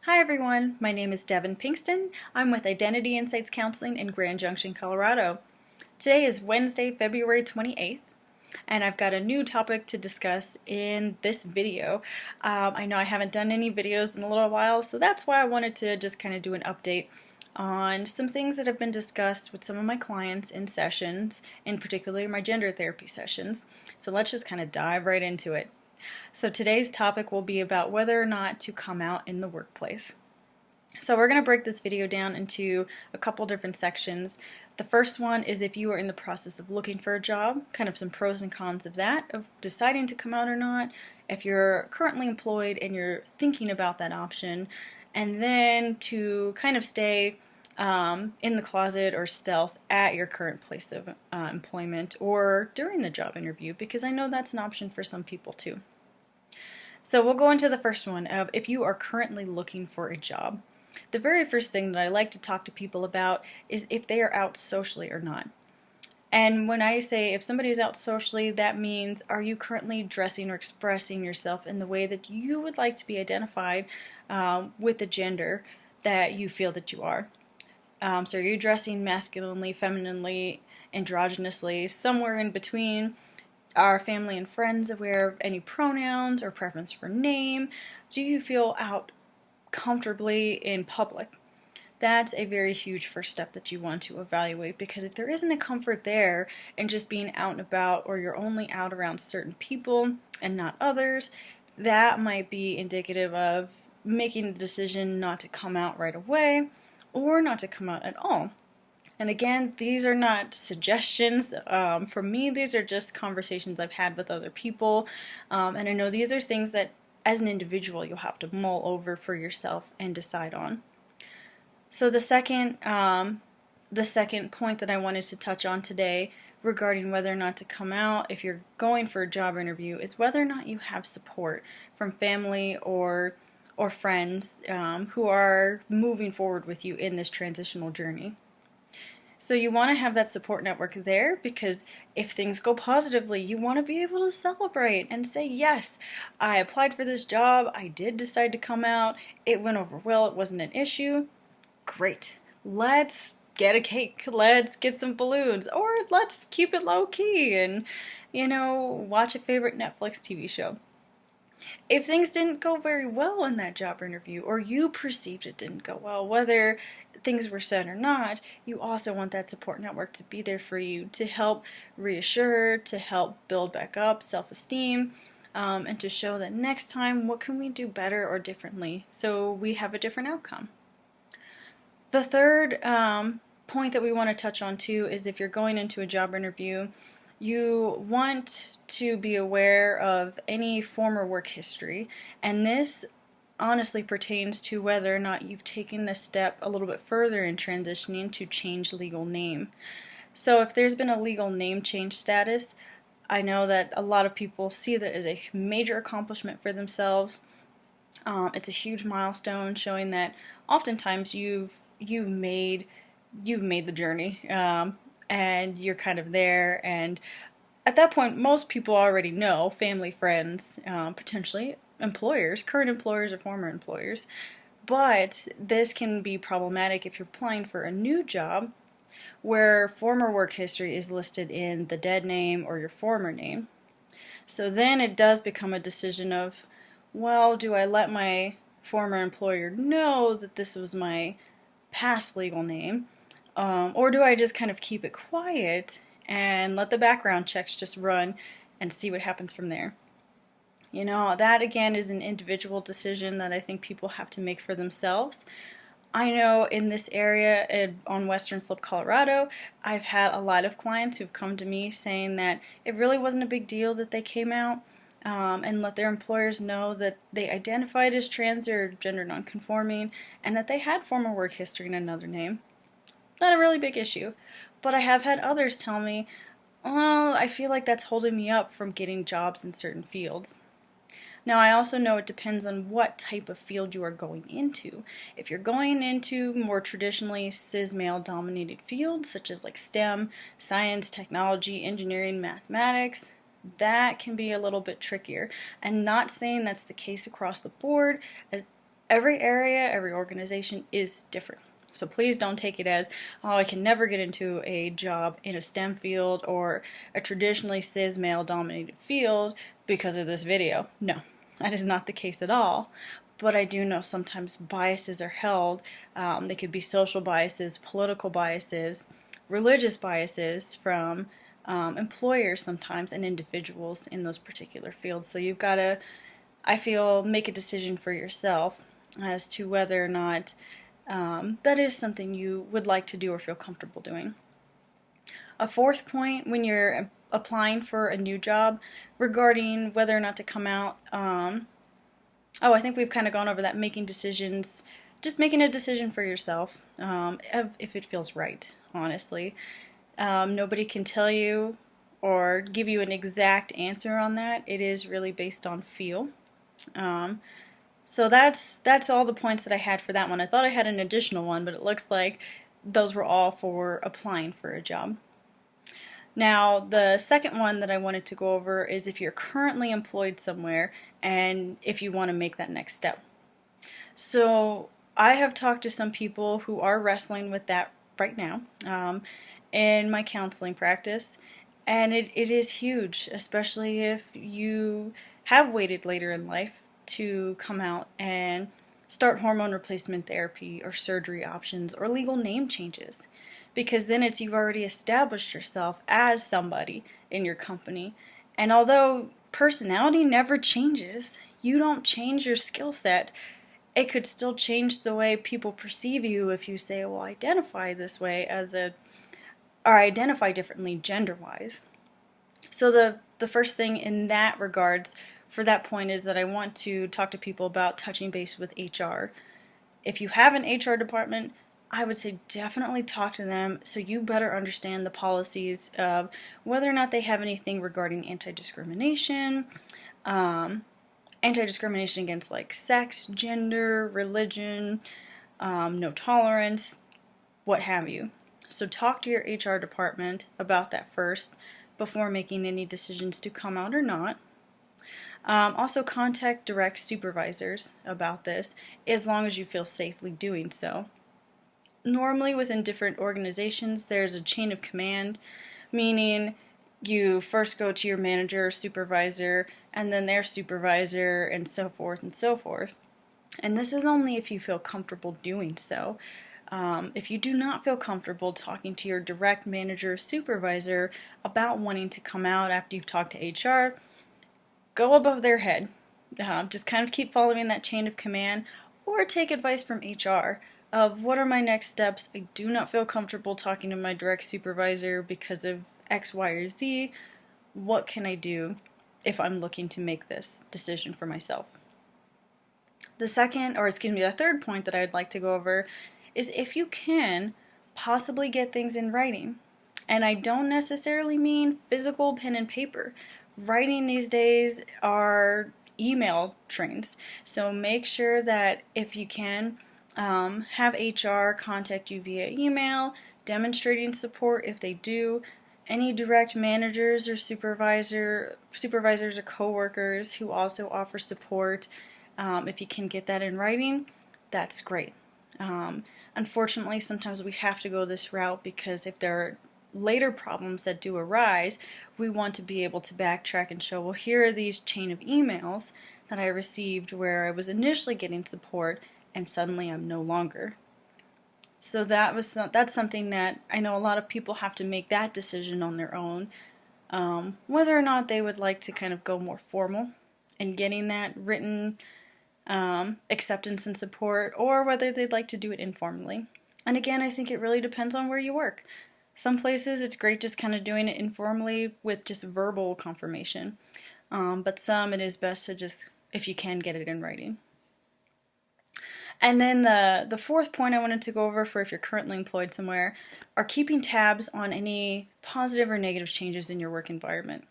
Hi everyone, my name is Devin Pinkston. I'm with Identity Insights Counseling in Grand Junction, Colorado. Today is Wednesday, February 28th, and I've got a new topic to discuss in this video. I know I haven't done any videos in a little while, so that's why I wanted to just kind of do an update on some things that have been discussed with some of my clients in sessions, in particular my gender therapy sessions. So let's just kind of dive right into it. So today's topic will be about whether or not to come out in the workplace. So we're going to break this video down into a couple different sections. The first one is if you are in the process of looking for a job, kind of some pros and cons of that, of deciding to come out or not, if you're currently employed and you're thinking about that option, and then to kind of stay in the closet or stealth at your current place of employment or during the job interview, because I know that's an option for some people too. So we'll go into the first one of if you are currently looking for a job. The very first thing that I like to talk to people about is if they are out socially or not. And when I say if somebody is out socially, that means are you currently dressing or expressing yourself in the way that you would like to be identified with the gender that you feel that you are. So are you dressing masculinely, femininely, androgynously, somewhere in between? Are family and friends aware of any pronouns or preference for name? Do you feel out comfortably in public? That's a very huge first step that you want to evaluate, because if there isn't a comfort there in just being out and about, or you're only out around certain people and not others, that might be indicative of making the decision not to come out right away or not to come out at all. And again, these are not suggestions from me, these are just conversations I've had with other people, and I know these are things that as an individual you'll have to mull over for yourself and decide on. So the second point that I wanted to touch on today regarding whether or not to come out if you're going for a job interview is whether or not you have support from family or friends who are moving forward with you in this transitional journey. So you want to have that support network there, because if things go positively, you want to be able to celebrate and say, yes, I applied for this job, I did decide to come out, it went over well, it wasn't an issue. Great. Let's get a cake, let's get some balloons, or let's keep it low key and, watch a favorite Netflix TV show. If things didn't go very well in that job interview, or you perceived it didn't go well, whether things were said or not, you also want that support network to be there for you to help reassure, to help build back up self-esteem, and to show that next time, what can we do better or differently so we have a different outcome. The third point that we want to touch on too is if you're going into a job interview, you want to be aware of any former work history, and this honestly pertains to whether or not you've taken a step a little bit further in transitioning to change legal name. So if there's been a legal name change status, I know that a lot of people see that as a major accomplishment for themselves. It's a huge milestone showing that oftentimes you've made the journey, and you're kind of there, and at that point most people already know, family, friends, potentially employers, current employers or former employers. But this can be problematic if you're applying for a new job where former work history is listed in the dead name or your former name. So then it does become a decision of, well, do I let my former employer know that this was my past legal name, or do I just kind of keep it quiet and let the background checks just run and see what happens from there? That again is an individual decision that I think people have to make for themselves. I know in this area on Western Slope, Colorado, I've had a lot of clients who've come to me saying that it really wasn't a big deal that they came out, and let their employers know that they identified as trans or gender nonconforming and that they had former work history in another name. Not a really big issue. But I have had others tell me, well, I feel like that's holding me up from getting jobs in certain fields. Now, I also know it depends on what type of field you are going into. If you're going into more traditionally cis male dominated fields, such as like STEM, science, technology, engineering, mathematics, that can be a little bit trickier. And not saying that's the case across the board, Every area, every organization is different. So please don't take it as, oh, I can never get into a job in a STEM field or a traditionally cis male dominated field because of this video. No, that is not the case at all. But I do know sometimes biases are held. They could be social biases, political biases, religious biases from employers sometimes and individuals in those particular fields. So you've got to, I feel, make a decision for yourself as to whether or not that is something you would like to do or feel comfortable doing. A fourth point when you're applying for a new job regarding whether or not to come out, I think we've kind of gone over that, making decisions, just making a decision for yourself, if it feels right, honestly. Nobody can tell you or give you an exact answer on that. It is really based on feel. So that's all the points that I had for that one. I thought I had an additional one, but it looks like those were all for applying for a job. Now, the second one that I wanted to go over is if you're currently employed somewhere and if you want to make that next step. So I have talked to some people who are wrestling with that right now in my counseling practice, and it is huge, especially if you have waited later in life to come out and start hormone replacement therapy or surgery options or legal name changes, because then you've already established yourself as somebody in your company. And although personality never changes, you don't change your skill set. It could still change the way people perceive you if you say, well, identify this way or identify differently gender-wise. So the first thing in that regards for that point is that I want to talk to people about touching base with HR. If you have an HR department, I would say definitely talk to them so you better understand the policies of whether or not they have anything regarding anti-discrimination, anti-discrimination against like sex, gender, religion, no tolerance, what have you. So talk to your HR department about that first before making any decisions to come out or not. Also contact direct supervisors about this as long as you feel safely doing so. Normally within different organizations there's a chain of command, meaning you first go to your manager or supervisor and then their supervisor and so forth and so forth. And this is only if you feel comfortable doing so. If you do not feel comfortable talking to your direct manager or supervisor about wanting to come out after you've talked to HR, go above their head. Just kind of keep following that chain of command, or take advice from HR of what are my next steps. I do not feel comfortable talking to my direct supervisor because of X, Y, or Z. What can I do if I'm looking to make this decision for myself? The third point that I'd like to go over is if you can possibly get things in writing. And I don't necessarily mean physical pen and paper. Writing these days are email trains. So make sure that if you can, have HR contact you via email, demonstrating support if they do. Any direct managers or supervisors or coworkers who also offer support, if you can get that in writing, that's great. Unfortunately, sometimes we have to go this route because if there are later problems that do arise, we want to be able to backtrack and show, well, here are these chain of emails that I received where I was initially getting support and suddenly I'm no longer. So that's something that I know a lot of people have to make that decision on their own, whether or not they would like to kind of go more formal in getting that written acceptance and support, or whether they'd like to do it informally. And again, I think it really depends on where you work. Some places it's great just kind of doing it informally with just verbal confirmation, but some it is best to just, if you can, get it in writing. And then the fourth point I wanted to go over for if you're currently employed somewhere are keeping tabs on any positive or negative changes in your work environment.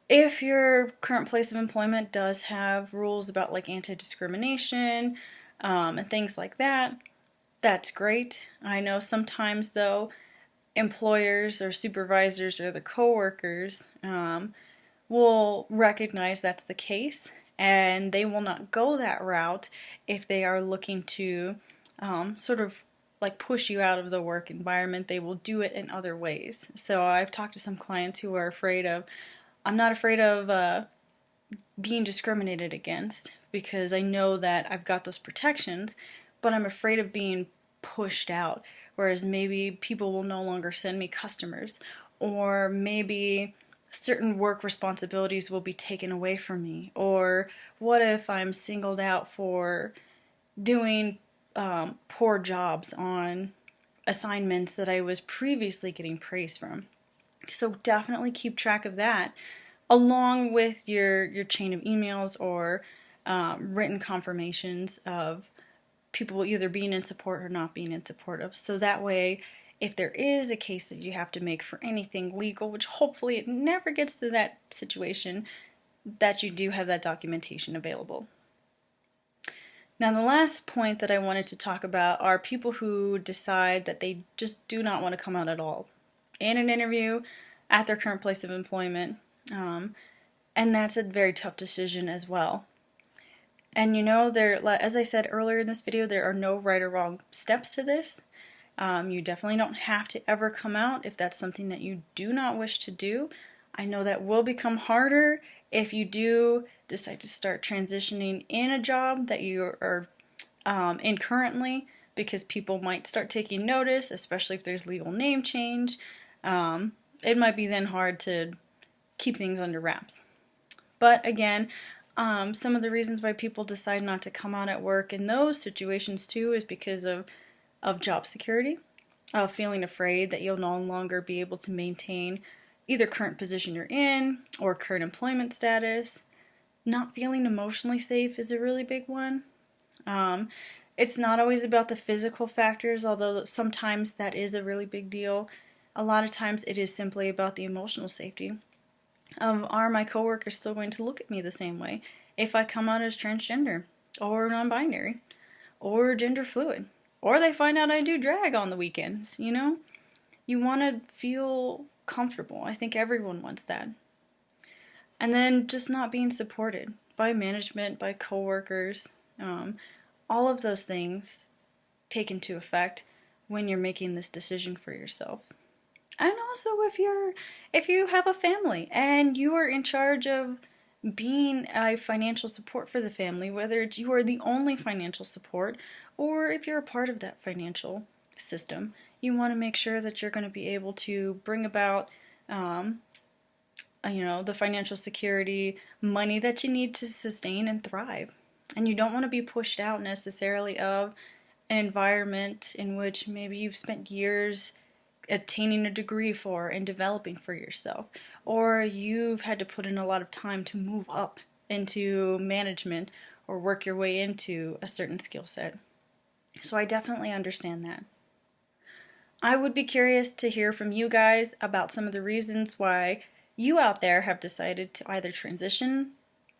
If your current place of employment does have rules about like anti-discrimination and things like that, that's great. I know sometimes though employers or supervisors or the coworkers will recognize that's the case and they will not go that route if they are looking to sort of like push you out of the work environment. They will do it in other ways. So I've talked to some clients who are afraid of, I'm not afraid of being discriminated against because I know that I've got those protections, but I'm afraid of being pushed out, whereas maybe people will no longer send me customers, or maybe certain work responsibilities will be taken away from me, or what if I'm singled out for doing poor jobs on assignments that I was previously getting praise from. So definitely keep track of that, along with your chain of emails or written confirmations of people either being in support or not being in support of. So that way, if there is a case that you have to make for anything legal, which hopefully it never gets to that situation, that you do have that documentation available. Now, the last point that I wanted to talk about are people who decide that they just do not want to come out at all in an interview at their current place of employment. And that's a very tough decision as well. And you know, as I said earlier in this video, there are no right or wrong steps to this. You definitely don't have to ever come out if that's something that you do not wish to do. I know that will become harder if you do decide to start transitioning in a job that you are in currently, because people might start taking notice, especially if there's legal name change. It might be then hard to keep things under wraps. But again, some of the reasons why people decide not to come out at work in those situations too is because of job security, of feeling afraid that you'll no longer be able to maintain either current position you're in or current employment status. Not feeling emotionally safe is a really big one. It's not always about the physical factors, although sometimes that is a really big deal. A lot of times it is simply about the emotional safety. Are my coworkers still going to look at me the same way if I come out as transgender or non-binary or gender fluid, or they find out I do drag on the weekends? You know, you want to feel comfortable. I think everyone wants that. And then just not being supported by management, by coworkers, all of those things take into effect when you're making this decision for yourself. And also if you have a family and you are in charge of being a financial support for the family, whether it's you are the only financial support or if you're a part of that financial system, you want to make sure that you're going to be able to bring about the financial security, money that you need to sustain and thrive. And you don't want to be pushed out necessarily of an environment in which maybe you've spent years obtaining a degree for and developing for yourself, or you've had to put in a lot of time to move up into management or work your way into a certain skill set. So I definitely understand that. I would be curious to hear from you guys about some of the reasons why you out there have decided to either transition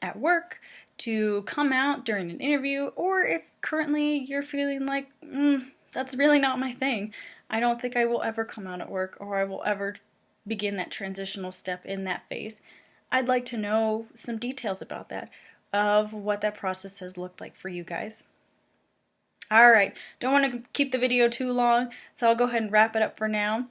at work, to come out during an interview, or if currently you're feeling like, that's really not my thing. I don't think I will ever come out at work, or I will ever begin that transitional step in that phase. I'd like to know some details about that, of what that process has looked like for you guys. Alright, don't want to keep the video too long, so I'll go ahead and wrap it up for now.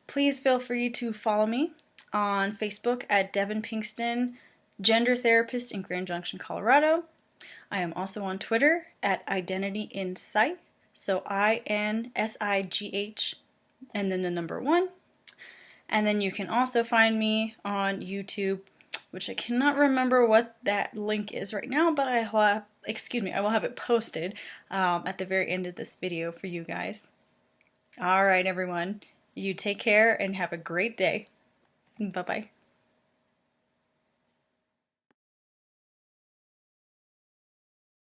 Please feel free to follow me on Facebook at Devin Pinkston, Gender Therapist in Grand Junction, Colorado. I am also on Twitter at Identity Insight, so INSIGH and then the number 1. And then you can also find me on YouTube, which I cannot remember what that link is right now, but I will have it posted at the very end of this video for you guys. Alright everyone, you take care and have a great day. Bye-bye.